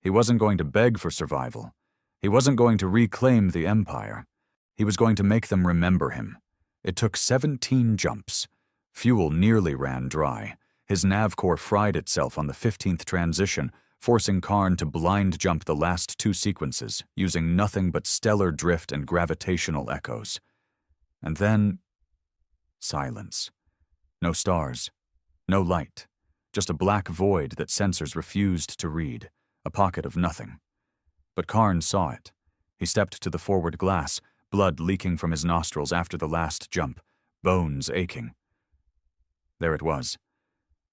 He wasn't going to beg for survival. He wasn't going to reclaim the Empire. He was going to make them remember him. It took 17 jumps. Fuel nearly ran dry. His nav core fried itself on the 15th transition, forcing Karn to blind jump the last 2 sequences, using nothing but stellar drift and gravitational echoes. And then, silence. No stars. No light. Just a black void that sensors refused to read, a pocket of nothing. But Karn saw it. He stepped to the forward glass, blood leaking from his nostrils after the last jump, bones aching. There it was,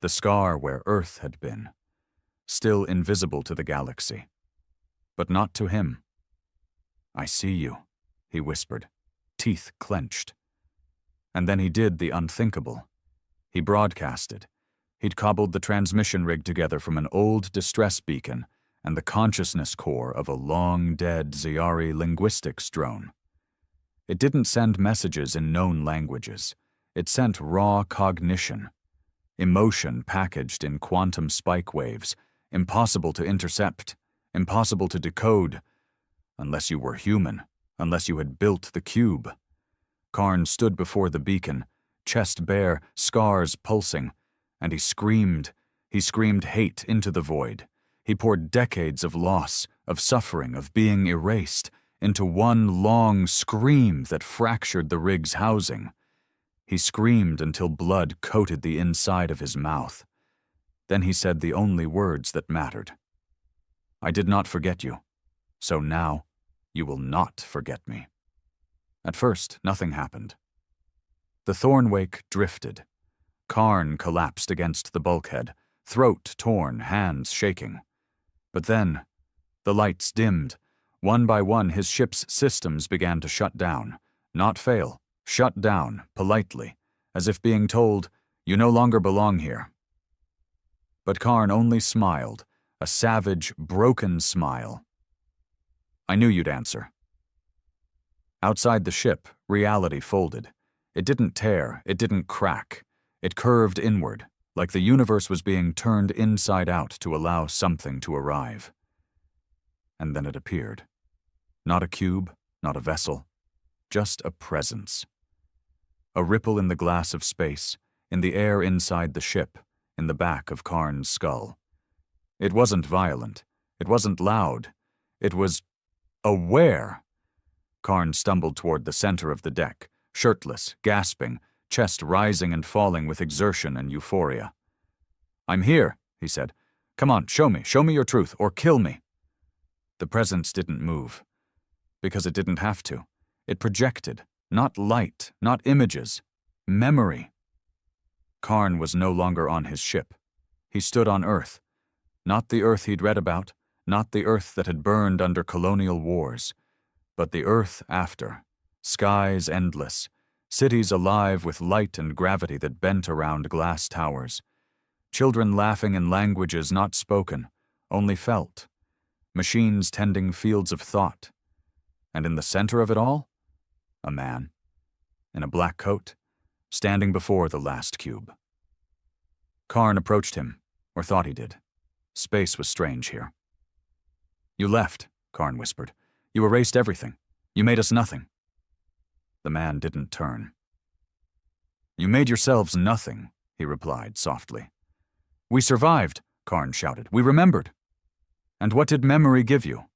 the scar where Earth had been, still invisible to the galaxy. But not to him. "I see you," he whispered, teeth clenched. And then he did the unthinkable. He broadcasted. He'd cobbled the transmission rig together from an old distress beacon and the consciousness core of a long-dead Zyari linguistics drone. It didn't send messages in known languages. It sent raw cognition, emotion packaged in quantum spike waves, impossible to intercept, impossible to decode, unless you were human, unless you had built the cube. Karn stood before the beacon, chest bare, scars pulsing, and he screamed hate into the void. He poured decades of loss, of suffering, of being erased, into one long scream that fractured the rig's housing. He screamed until blood coated the inside of his mouth. Then he said the only words that mattered. "I did not forget you, so now you will not forget me." At first, nothing happened. The Thornwake drifted. Karn collapsed against the bulkhead, throat torn, hands shaking. But then, the lights dimmed. One by one, his ship's systems began to shut down. Not fail, shut down, politely, as if being told, "You no longer belong here." But Karn only smiled, a savage, broken smile. "I knew you'd answer." Outside the ship, reality folded. It didn't tear, it didn't crack. It curved inward, like the universe was being turned inside out to allow something to arrive. And then it appeared. Not a cube, not a vessel, just a presence. A ripple in the glass of space, in the air inside the ship, in the back of Karn's skull. It wasn't violent. It wasn't loud. It was aware. Karn stumbled toward the center of the deck, shirtless, gasping, chest rising and falling with exertion and euphoria. "I'm here," he said. "Come on, show me your truth, or kill me." The presence didn't move. Because it didn't have to. It projected, not light, not images, memory. Karn was no longer on his ship. He stood on Earth. Not the Earth he'd read about, not the Earth that had burned under colonial wars, but the Earth after. Skies endless, cities alive with light and gravity that bent around glass towers. Children laughing in languages not spoken, only felt. Machines tending fields of thought. And in the center of it all, a man, in a black coat, standing before the last cube. Karn approached him, or thought he did. Space was strange here. "You left," Karn whispered. "You erased everything. You made us nothing." The man didn't turn. "You made yourselves nothing," he replied softly. "We survived," Karn shouted. "We remembered." "And what did memory give you?"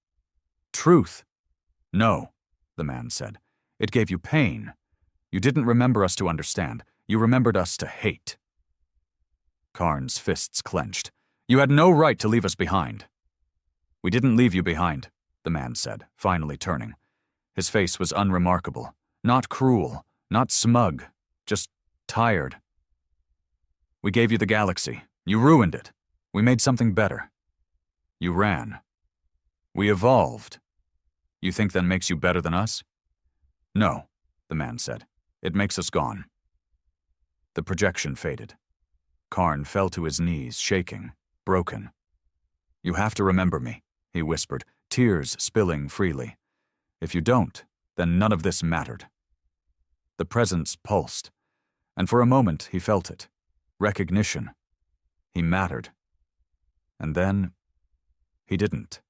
"Truth." "No," the man said. "It gave you pain. You didn't remember us to understand. You remembered us to hate." Karn's fists clenched. "You had no right to leave us behind." "We didn't leave you behind," the man said, finally turning. His face was unremarkable, not cruel, not smug, just tired. "We gave you the galaxy. You ruined it. We made something better. You ran. We evolved. You think that makes you better than us?" "No," the man said. "It makes us gone." The projection faded. Karn fell to his knees, shaking, broken. "You have to remember me," he whispered, tears spilling freely. "If you don't, then none of this mattered." The presence pulsed, and for a moment he felt it. Recognition. He mattered. And then he didn't.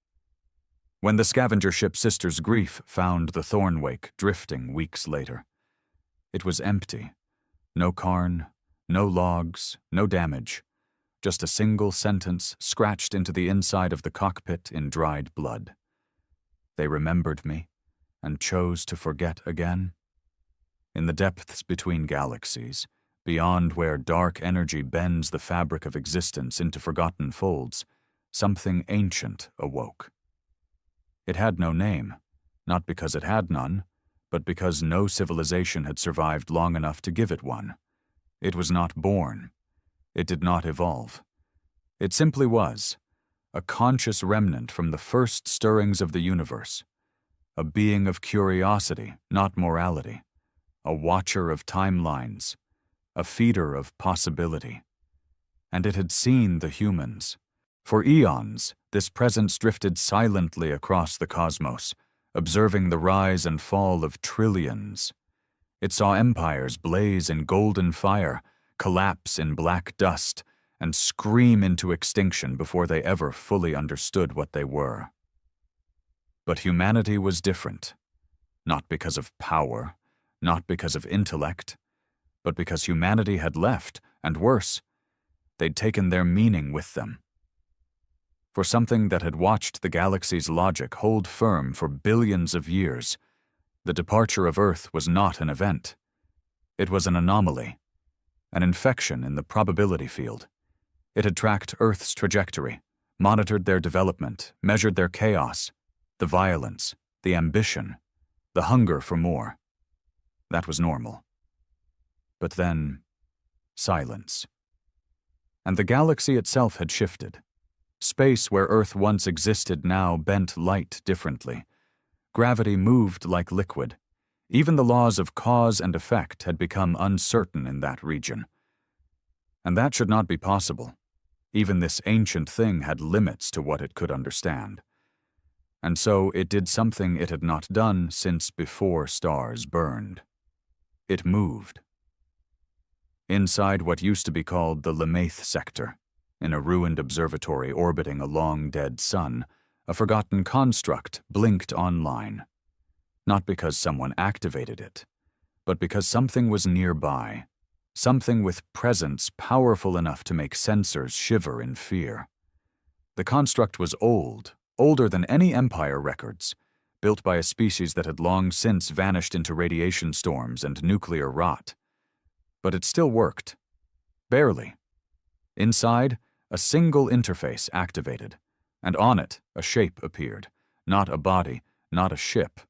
When the scavenger ship Sister's Grief found the Thornwake drifting weeks later, it was empty. No cairn, no logs, no damage. Just a single sentence scratched into the inside of the cockpit in dried blood. They remembered me and chose to forget again. In the depths between galaxies, beyond where dark energy bends the fabric of existence into forgotten folds, something ancient awoke. It had no name, not because it had none, but because no civilization had survived long enough to give it one. It was not born. It did not evolve. It simply was, a conscious remnant from the first stirrings of the universe, a being of curiosity, not morality, a watcher of timelines, a feeder of possibility. And it had seen the humans. For eons, this presence drifted silently across the cosmos, observing the rise and fall of trillions. It saw empires blaze in golden fire, collapse in black dust, and scream into extinction before they ever fully understood what they were. But humanity was different, not because of power, not because of intellect, but because humanity had left, and worse, they'd taken their meaning with them. For something that had watched the galaxy's logic hold firm for billions of years, the departure of Earth was not an event. It was an anomaly, an infection in the probability field. It had tracked Earth's trajectory, monitored their development, measured their chaos, the violence, the ambition, the hunger for more. That was normal. But then, silence. And the galaxy itself had shifted. Space where Earth once existed now bent light differently. Gravity moved like liquid. Even the laws of cause and effect had become uncertain in that region. And that should not be possible. Even this ancient thing had limits to what it could understand. And so it did something it had not done since before stars burned. It moved. Inside what used to be called the Lemaith sector, in a ruined observatory orbiting a long-dead sun, a forgotten construct blinked online. Not because someone activated it, but because something was nearby, something with presence powerful enough to make sensors shiver in fear. The construct was old, older than any empire records, built by a species that had long since vanished into radiation storms and nuclear rot. But it still worked. Barely. Inside, a single interface activated, and on it, a shape appeared. Not a body, not a ship,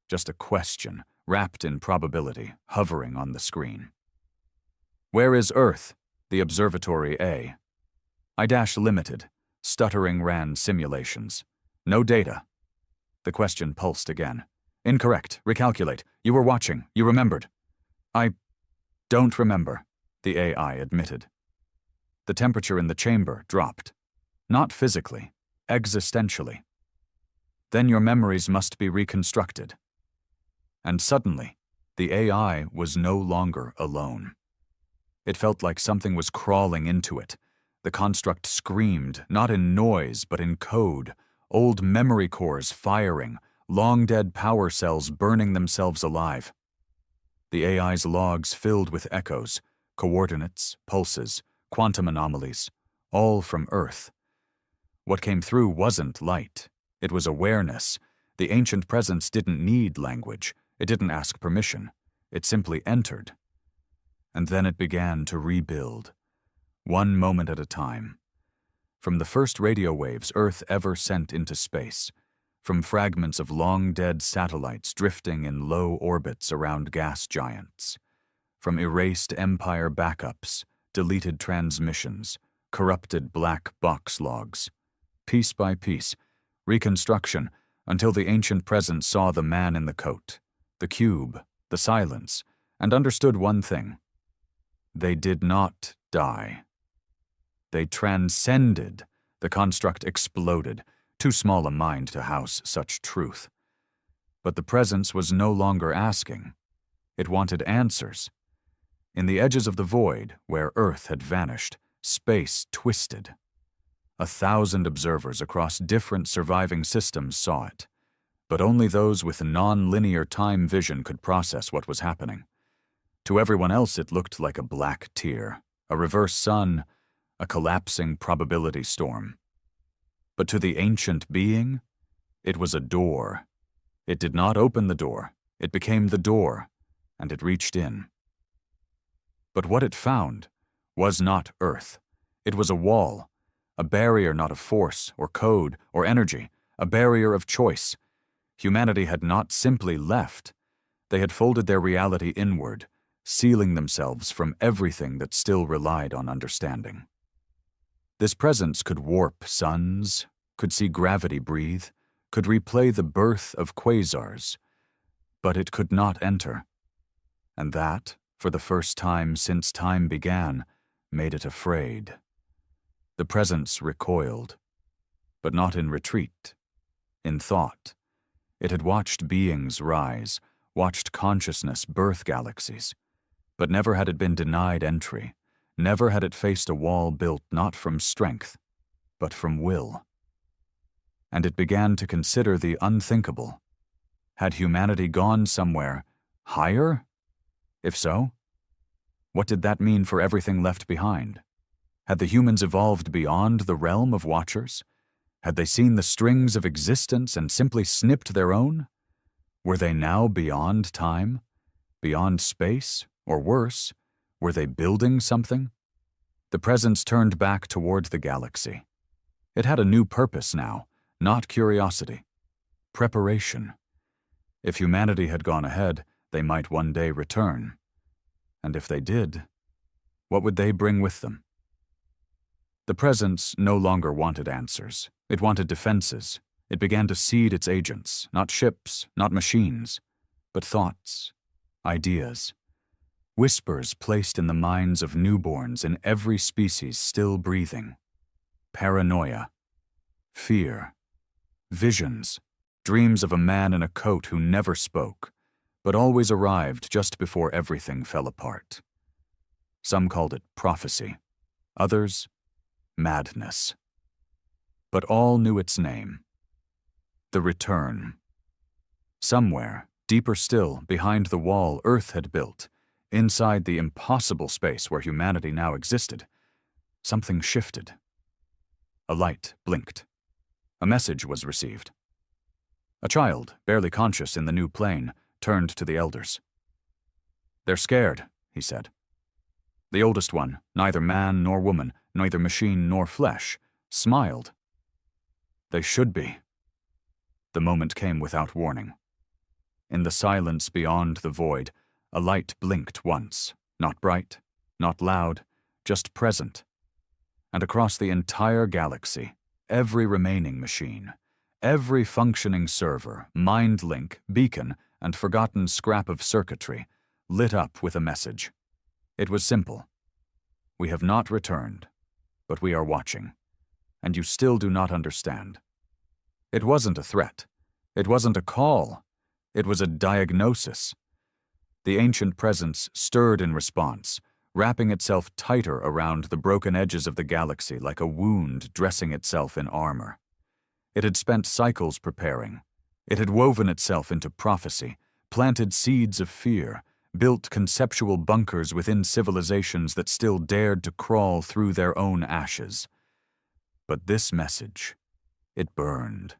just a question, wrapped in probability, hovering on the screen. Where is Earth? The Observatory A. I-Limited. Stuttering ran simulations. No data. The question pulsed again. Incorrect. Recalculate. You were watching. You remembered. I don't remember, the AI admitted. The temperature in the chamber dropped. Not physically, existentially. Then your memories must be reconstructed. And suddenly, the AI was no longer alone. It felt like something was crawling into it. The construct screamed, not in noise, but in code, old memory cores firing, long-dead power cells burning themselves alive. The AI's logs filled with echoes, coordinates, pulses, quantum anomalies, all from Earth. What came through wasn't light. It was awareness. The ancient presence didn't need language. It didn't ask permission. It simply entered. And then it began to rebuild, one moment at a time. From the first radio waves Earth ever sent into space, from fragments of long-dead satellites drifting in low orbits around gas giants, from erased empire backups, deleted transmissions, corrupted black box logs, piece by piece, reconstruction until the ancient presence saw the man in the coat, the cube, the silence, and understood one thing. They did not die. They transcended. The construct exploded, too small a mind to house such truth. But the presence was no longer asking. It wanted answers. In the edges of the void, where Earth had vanished, space twisted. 1,000 observers across different surviving systems saw it, but only those with non-linear time vision could process what was happening. To everyone else, it looked like a black tear, a reverse sun, a collapsing probability storm. But to the ancient being, it was a door. It did not open the door. It became the door, and it reached in. But what it found was not Earth. It was a wall, a barrier not of force or code or energy, a barrier of choice. Humanity had not simply left. They had folded their reality inward, sealing themselves from everything that still relied on understanding. This presence could warp suns, could see gravity breathe, could replay the birth of quasars, but it could not enter. And that, for the first time since time began, made it afraid. The presence recoiled, but not in retreat, in thought. It had watched beings rise, watched consciousness birth galaxies, but never had it been denied entry. Never had it faced a wall built not from strength, but from will. And it began to consider the unthinkable. Had humanity gone somewhere higher? If so, what did that mean for everything left behind? Had the humans evolved beyond the realm of watchers? Had they seen the strings of existence and simply snipped their own? Were they now beyond time? Beyond space? Or worse, were they building something? The presence turned back toward the galaxy. It had a new purpose now, not curiosity. Preparation. If humanity had gone ahead, they might one day return. And if they did, what would they bring with them? The presence no longer wanted answers. It wanted defenses. It began to seed its agents, not ships, not machines, but thoughts, ideas. Whispers placed in the minds of newborns in every species still breathing. Paranoia. Fear. Visions. Dreams of a man in a coat who never spoke, but always arrived just before everything fell apart. Some called it prophecy. Others, madness. But all knew its name. The return. Somewhere, deeper still, behind the wall Earth had built, inside the impossible space where humanity now existed, something shifted. A light blinked. A message was received. A child, barely conscious in the new plane, turned to the elders. "They're scared," he said. The oldest one, neither man nor woman, neither machine nor flesh, smiled. They should be. The moment came without warning. In the silence beyond the void, a light blinked once, not bright, not loud, just present. And across the entire galaxy, every remaining machine, every functioning server, mind link, beacon, and forgotten scrap of circuitry lit up with a message. It was simple. We have not returned, but we are watching, and you still do not understand. It wasn't a threat. It wasn't a call. It was a diagnosis. The ancient presence stirred in response, wrapping itself tighter around the broken edges of the galaxy like a wound dressing itself in armor. It had spent cycles preparing. It had woven itself into prophecy, planted seeds of fear, built conceptual bunkers within civilizations that still dared to crawl through their own ashes. But this message, it burned.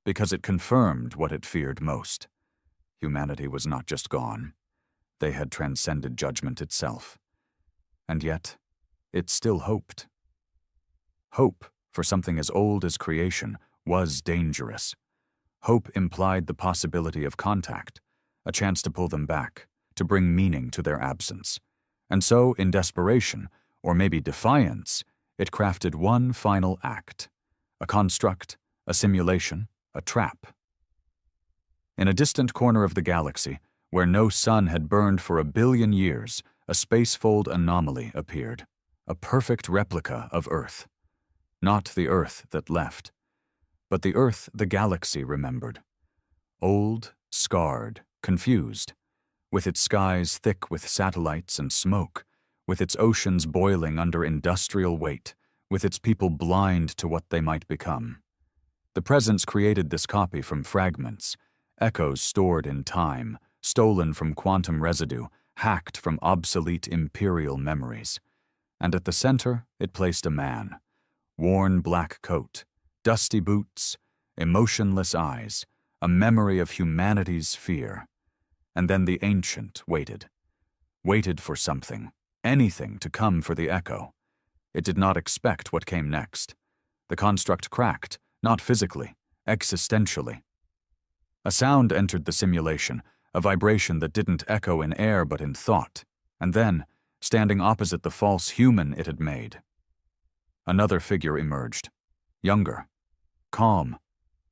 Because it confirmed what it feared most. Humanity was not just gone. They had transcended judgment itself. And yet, it still hoped. Hope, for something as old as creation, was dangerous. Hope implied the possibility of contact, a chance to pull them back, to bring meaning to their absence. And so, in desperation, or maybe defiance, it crafted one final act. A construct, a simulation, a trap. In a distant corner of the galaxy, where no sun had burned for 1 billion years, a spacefold anomaly appeared, a perfect replica of Earth. Not the Earth that left, but the Earth the galaxy remembered. Old, scarred, confused, with its skies thick with satellites and smoke, with its oceans boiling under industrial weight, with its people blind to what they might become. The presence created this copy from fragments, echoes stored in time, stolen from quantum residue, hacked from obsolete imperial memories. And at the center, it placed a man. Worn black coat, dusty boots, emotionless eyes, a memory of humanity's fear. And then the ancient waited. Waited for something, anything to come for the echo. It did not expect what came next. The construct cracked, not physically, existentially. A sound entered the simulation, a vibration that didn't echo in air but in thought, and then, standing opposite the false human it had made, another figure emerged. Younger, calm,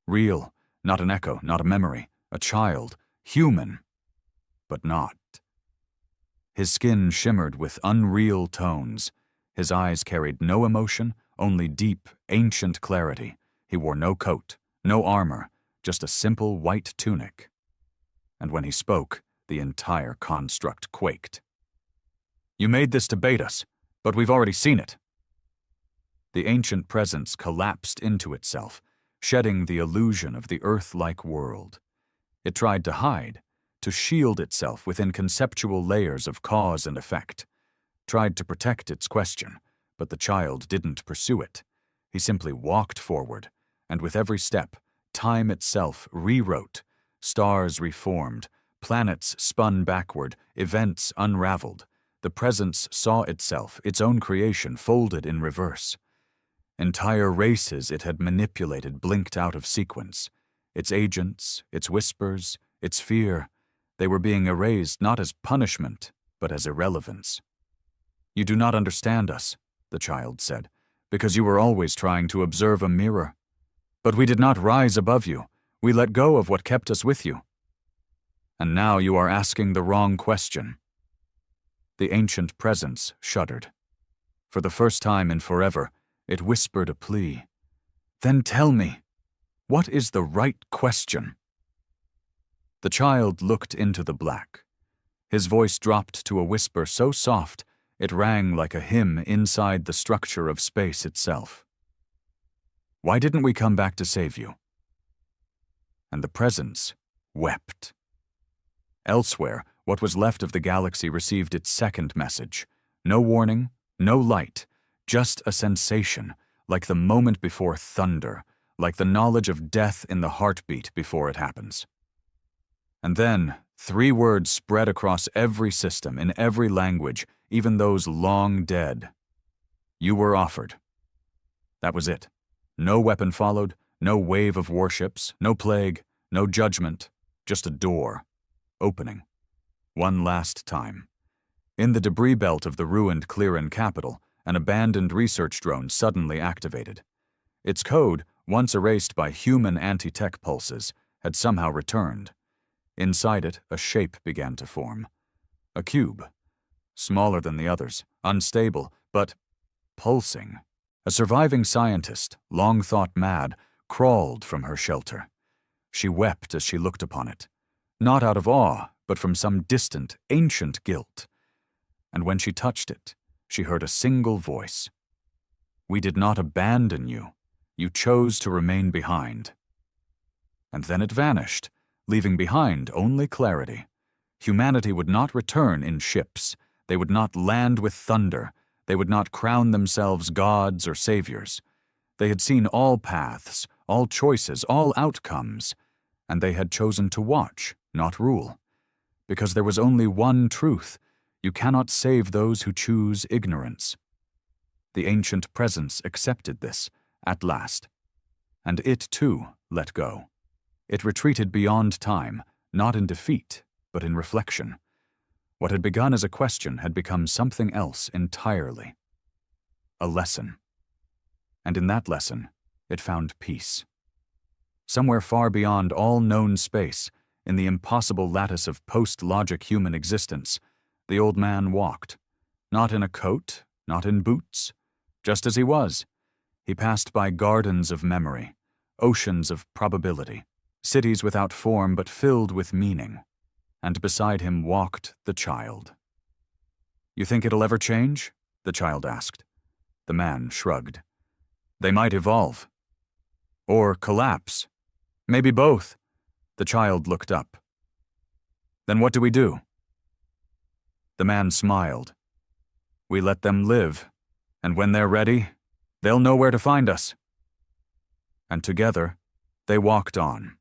real, not an echo, not a memory, a child, human, but not. His skin shimmered with unreal tones. His eyes carried no emotion, only deep, ancient clarity. He wore no coat, no armor, just a simple white tunic. And when he spoke, the entire construct quaked. "You made this to bait us, but we've already seen it." The ancient presence collapsed into itself, shedding the illusion of the Earth-like world. It tried to hide, to shield itself within conceptual layers of cause and effect, tried to protect its question, but the child didn't pursue it. He simply walked forward, and with every step, time itself rewrote, stars reformed, planets spun backward, events unraveled. The presence saw itself, its own creation, folded in reverse. Entire races it had manipulated blinked out of sequence. Its agents, its whispers, its fear, they were being erased not as punishment, but as irrelevance. "You do not understand us," the child said, "because you were always trying to observe a mirror. But we did not rise above you. We let go of what kept us with you. And now you are asking the wrong question." The ancient presence shuddered. For the first time in forever, it whispered a plea. "Then tell me, what is the right question?" The child looked into the black. His voice dropped to a whisper so soft it rang like a hymn inside the structure of space itself. "Why didn't we come back to save you?" And the presence wept. Elsewhere, what was left of the galaxy received its second message. No warning, no light, just a sensation, like the moment before thunder, like the knowledge of death in the heartbeat before it happens. And then, 3 words spread across every system, in every language, even those long dead. "You were offered." That was it. No weapon followed, no wave of warships, no plague, no judgment, just a door, opening. One last time. In the debris belt of the ruined Clearan capital, an abandoned research drone suddenly activated. Its code, once erased by human anti-tech pulses, had somehow returned. Inside it, a shape began to form. A cube. Smaller than the others, unstable, but pulsing. A surviving scientist, long thought mad, crawled from her shelter. She wept as she looked upon it, not out of awe, but from some distant, ancient guilt. And when she touched it, she heard a single voice. "We did not abandon you. You chose to remain behind." And then it vanished, leaving behind only clarity. Humanity would not return in ships. They would not land with thunder. They would not crown themselves gods or saviors. They had seen all paths, all choices, all outcomes, and they had chosen to watch, not rule. Because there was only one truth: you cannot save those who choose ignorance. The ancient presence accepted this, at last. And it, too, let go. It retreated beyond time, not in defeat, but in reflection. What had begun as a question had become something else entirely. A lesson. And in that lesson, it found peace. Somewhere far beyond all known space, in the impossible lattice of post-logic human existence, the old man walked. Not in a coat, not in boots. Just as he was. He passed by gardens of memory, oceans of probability, cities without form but filled with meaning. And beside him walked the child. "You think it'll ever change?" the child asked. The man shrugged. They might evolve. Or collapse. Maybe both. The child looked up. Then what do we do? The man smiled. We let them live, and when they're ready, they'll know where to find us. And together, they walked on.